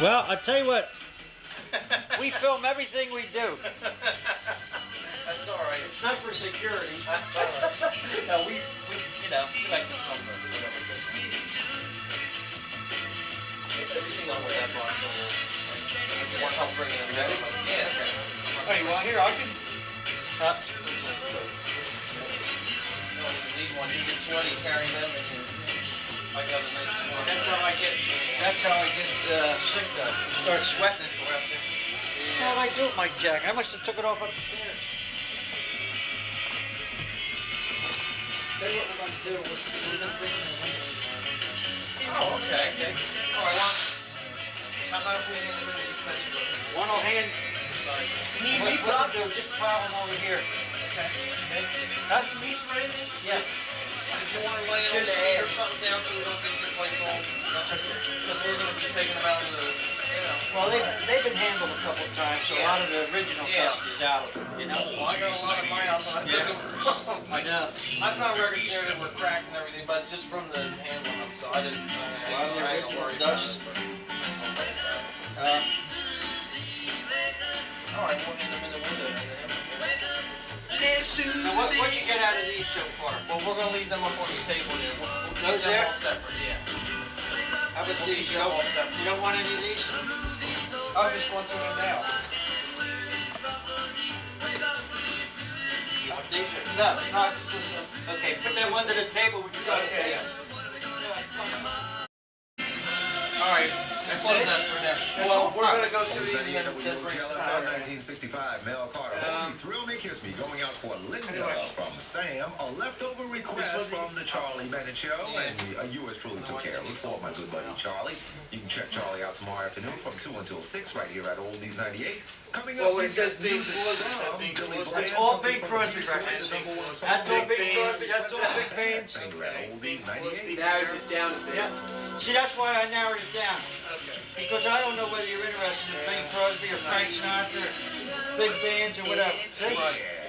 Well, I'll tell you what. We film everything we do. That's all right. It's not for security. That's all right. No, we we like to film whatever we do. Everything on with that box on there. You want help bringing them down? Yeah. Okay. Oh, you want here? I can. You need one. You get sweaty carrying them, and I got a nice one. That's how I get. That's how I get sick. Start sweating and go out there. Yeah. What did I do with my jacket? I must have took it off upstairs. Tell you what we're going to do. Oh, okay. All right. How about if we hand them in the defense book? One will hand. Sorry. You need meat, Bob? Just pile them over here. Okay. Huh? You need meat for anything? Yeah. Did you want to lay it on the seat or something down so we don't get your place all? Because we're going to be taking them out of the, Well, they've been handled a couple of times, so a lot of the original dust is out. You know. Well, I got a lot in my house and I took them. I know. I found records there that were cracked and everything, but just from the handling them, so I didn't. A lot of the original dust. All right, we'll hand them in the window. Now, what you get out of these so far? Well, we're going to leave them up on the table there. We'll Those keep them there? all separate, yeah. How about these? You don't want any of these? I just want to now. You want these? No, just Okay, put them under the table when you go. Okay, yeah. All right, let's close that for now. Well, we're going to go through these and then bring some out. 1965, Mel Carter. Holy Thrill Me Kiss Me going out for Linda from Sam. A leftover request from the Charlie Bennett Show. And yours truly took care of it for my good buddy Charlie. You can check Charlie out tomorrow afternoon from 2 until 6 right here at Oldies 98. Coming up, Well, it says Big That's all big country records. That's all big country. That's all big bands. Oldies 98. Narrows it down a bit. Yeah. See, that's why I narrowed it down. Okay. Because I don't know whether you're interested in Bing Crosby or Frank Sinatra or big bands or whatever. See?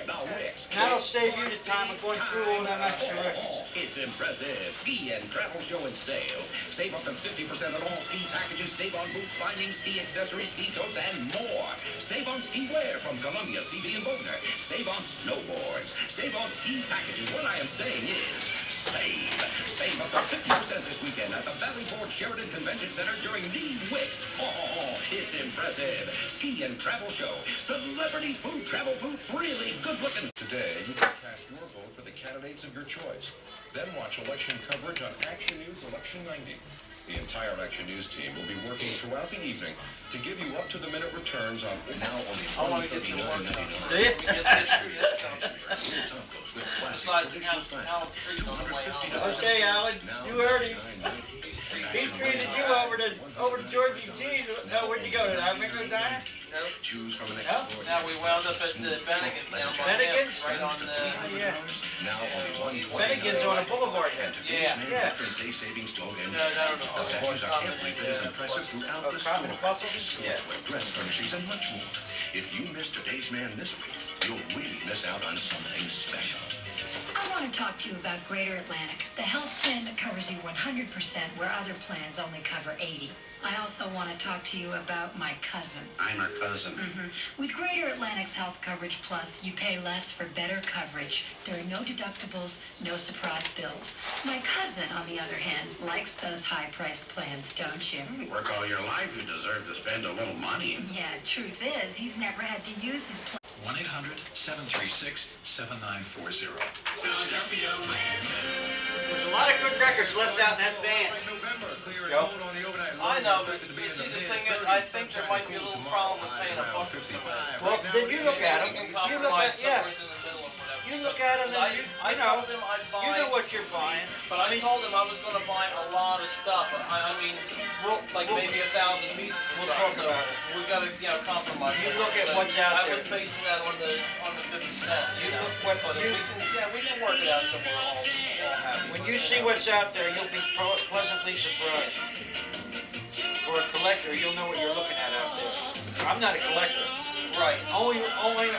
Now next. That'll save you the time of going through all them extra records. It's impressive. Ski and travel show and sale. Save up to 50% on all ski packages. Save on boots, bindings, ski accessories, ski totes, and more. Save on ski wear from Columbia, CB, and Bodner. Save on snowboards. Save on ski packages. What I am saying is save. Save up to 50% this weekend at the Valleyport Sheridan Convention Center during the Wicks. Oh, it's impressive. Ski and travel show. Celebrities, food, travel booths, really good looking. Today, you can cast your vote for the candidates of your choice. Then watch election coverage on Action News Election 90. The entire Action News team will be working throughout the evening to give you up-to-the-minute returns on now only I want to get some work done. Do you? Besides, Alan's treating on the way home. Okay, Alan, you heard him. He treated you over to Georgie G's. No, where'd you go? To Africa Diner? No. Choose from an No. Now we wound up at the Bennigan's down by Bennigan's? right on the. Yeah. Now only Bennigan's on a boulevard here. Yeah. Yeah. Day savings don't end. No. The boys are carefully is impressive throughout the store. Cotton Buffalo? Yeah. Sportswear, dress furnishings, and much more. If you miss today's man this week, you'll really miss out on something special. I want to talk to you about Greater Atlantic, the health plan that covers you 100% where other plans only cover 80. I also want to talk to you about my cousin. I'm her cousin. With Greater Atlantic's Health Coverage Plus, you pay less for better coverage. There are no deductibles, no surprise bills. My cousin, on the other hand, likes those high-priced plans, don't you? Work all your life, you deserve to spend a little money. Yeah, truth is, he's never had to use his plan. 1-800-736-7940. There's a lot of good records left out in that band. Joe? I know, but you see, the thing is, I think there might be a little problem with paying $1 for some of this. Well, then you look at them. We can You look compromise at, yeah. somewhere in the middle or whatever. You look at them and I you know, told him I'd buy. you know what you're buying. But I told him I was going to buy a lot of stuff. I mean, like maybe 1,000 pieces. We'll talk about it. We got to, compromise. You look at So what's out I there. was basing that on the 50 cents. You look what But if you- we can work it out so we're all happy. When you see what's out there, you'll be pleasantly surprised. For a collector, you'll know what you're looking at out there. I'm not a collector. Right. Only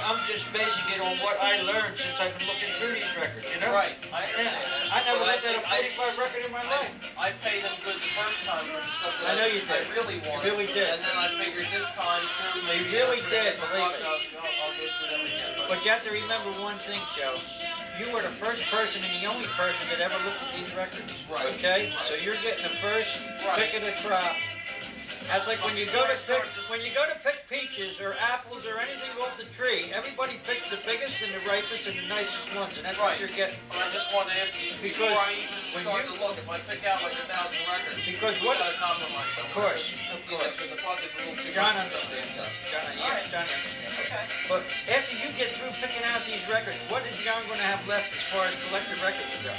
I'm just basing it on what I learned since I've been looking through these records, you know? Right, I understand Yeah. that. I never But looked at a think 45 record in my life. I paid them good the first time for the stuff that I know you I did. really You wanted. really did. And then I figured this time through, maybe really after I did, get the believe buck, me. I'll go through them again. But you have to remember one thing, Joe. You were the first person and the only person that ever looked at these records. Right. Okay? Right. So you're getting the first Right. pick of the crop. That's like when you go to pick peaches or apples or anything off the tree, everybody picks the biggest and the ripest and the nicest ones, and that's what Right. you're getting. But I just wanted to ask you, before Because I even when start you- to look, if I pick out like 1,000 records, Because we what- gotta compromise somewhere. Of course, of You know, course. because the buck is a little too John much for some of this understands. stuff. John understands. Okay. But after you get through picking out these records, what is John going to have left as far as collector records go?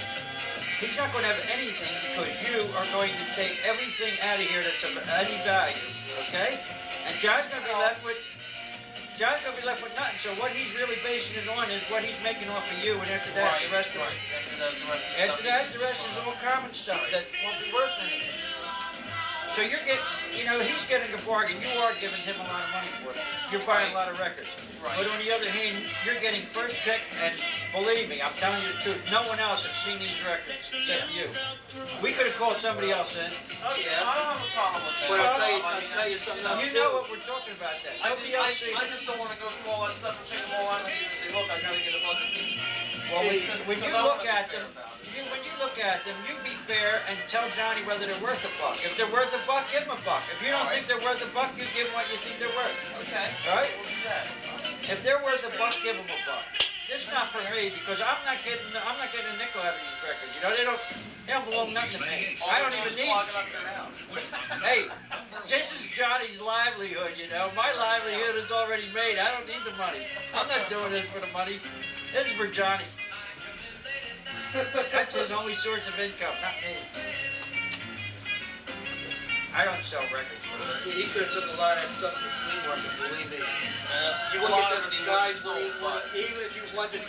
He's not going to have anything because you are going to take everything out of here that's of any value, okay? And John's going to be left with nothing. So what he's really basing it on is what he's making off of you, and after that, the rest of it. After that, the rest is all common stuff that won't be worth anything. So you're getting, he's getting a bargain. You are giving him a lot of money for it. You're buying a lot of records. Right. But on the other hand, you're getting first pick, and believe me, I'm telling you the truth, no one else has seen these records except you. We could have called somebody else in. Oh, yeah. I don't have a problem with that. Well, I'll tell you something else. You know what we're talking about then. Nobody else sees I it. just don't want to go through all that stuff and pick them all out and even say, look, I gotta get a bucket. Well, when you Because I look wanna be at fair them, about it. when you look at them, you be fair and tell Johnny whether they're worth a buck. If they're worth a buck, give him a buck. If you don't think they're worth a buck, you give them what you think they're worth. Okay. All right? We'll do that. If they're worth a buck, give them a buck. It's not for me because I'm not getting a nickel out of these records. They don't belong nothing to me. I don't even need. Clogging up your house. Hey, this is Johnny's livelihood. My livelihood is already made. I don't need the money. I'm not doing this for the money. This is for Johnny. That's his only source of income, not me. I don't sell records. He could have took a lot of that stuff to the flea market, believe me. You A look lot at of them it guys, wasn't sold, but- even if you wanted $2,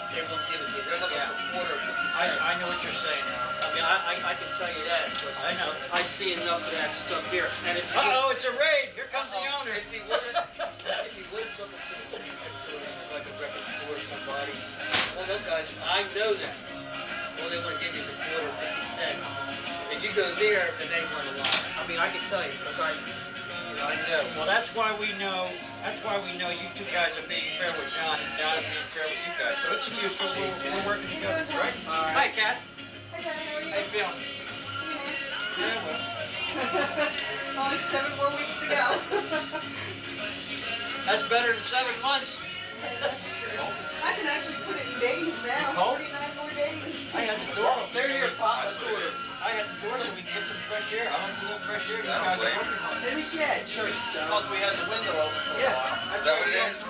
they won't give it to you. They're looking Yeah. for quarter or 50 cents. I know what you're saying now. I mean, I can tell you that. Because I know. I see enough of that stuff here. And if you Uh-oh, it's a raid. Here comes the owner. If you would have took it to like a record store or somebody, well, those guys, I know that. Well, they want to give you a quarter or 50 cents. If you go there, then they want a lot. I mean, I can tell you because I know. Well, that's why we know you two guys are being fair with John and John is being fair with you guys. So it's a mutual. We're working together, right? Hi, Kat. Hi, Dad, how are you? How you feeling? Yeah, well, Only 7 more weeks to go. that's better than 7 months. That's true. I can actually put it in days now. Cold? 49 more days. I had the door open. They're here, Pop. That's what what it is. I had the door so we can get some fresh air. I want a little fresh air. You guys are working on it. Maybe she had church. Plus, we had the window open for a Yeah, while. that's Is that what what it it is?